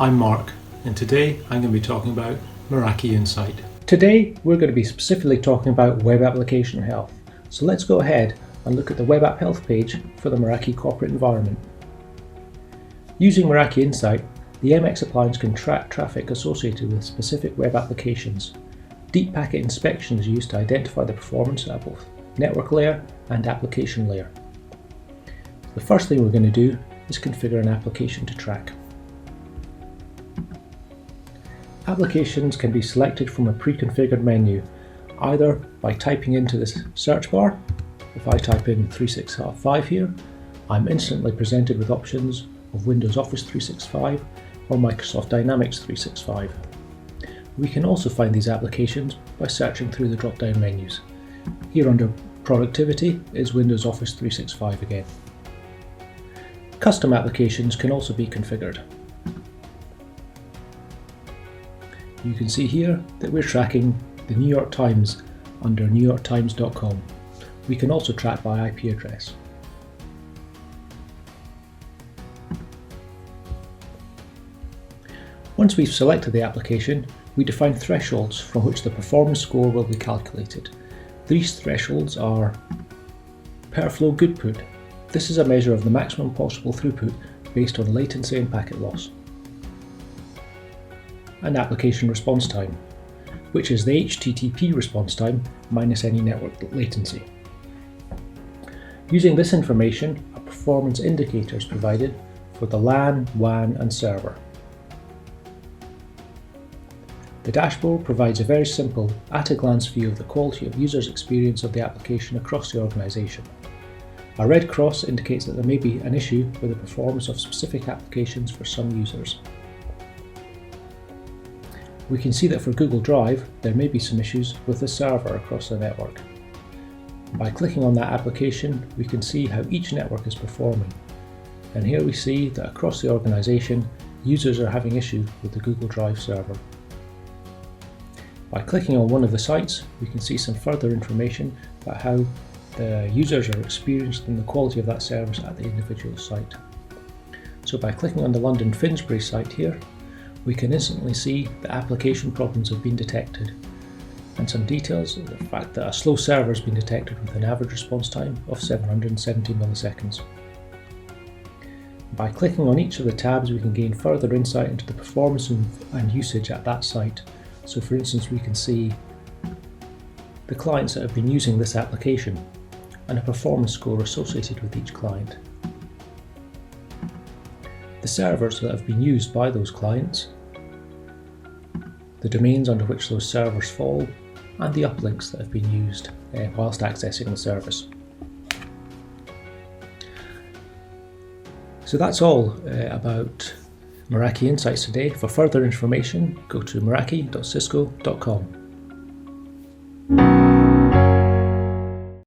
I'm Mark, and today I'm going to be talking about Meraki Insight. Today we're going to be specifically talking about web application health. So let's go ahead and look at the web app health page for the Meraki corporate environment. Using Meraki Insight, the MX appliance can track traffic associated with specific web applications. Deep packet inspection is used to identify the performance at both network layer and application layer. The first thing we're going to do is configure an application to track. Applications can be selected from a pre-configured menu, either by typing into this search bar. If I type in 365 here, I'm instantly presented with options of Windows Office 365 or Microsoft Dynamics 365. We can also find these applications by searching through the drop-down menus. Here under Productivity is Windows Office 365 again. Custom applications can also be configured. You can see here that we're tracking the New York Times under newyorktimes.com. We can also track by IP address. Once we've selected the application, we define thresholds from which the performance score will be calculated. These thresholds are per flow goodput. This is a measure of the maximum possible throughput based on latency and packet loss. And application response time, which is the HTTP response time minus any network latency. Using this information, a performance indicator is provided for the LAN, WAN and server. The dashboard provides a very simple, at-a-glance view of the quality of users' experience of the application across the organisation. A red cross indicates that there may be an issue with the performance of specific applications for some users. We can see that for Google Drive, there may be some issues with the server across the network. By clicking on that application, we can see how each network is performing. And here we see that across the organisation, users are having issues with the Google Drive server. By clicking on one of the sites, we can see some further information about how the users are experiencing the quality of that service at the individual site. So by clicking on the London Finsbury site here, we can instantly see that application problems have been detected, and some details of the fact that a slow server has been detected with an average response time of 770 milliseconds. By clicking on each of the tabs, we can gain further insight into the performance and usage at that site. So for instance, we can see the clients that have been using this application and a performance score associated with each client. The servers that have been used by those clients, the domains under which those servers fall, and the uplinks that have been used whilst accessing the service. So that's all about Meraki Insights today. For further information, go to meraki.cisco.com.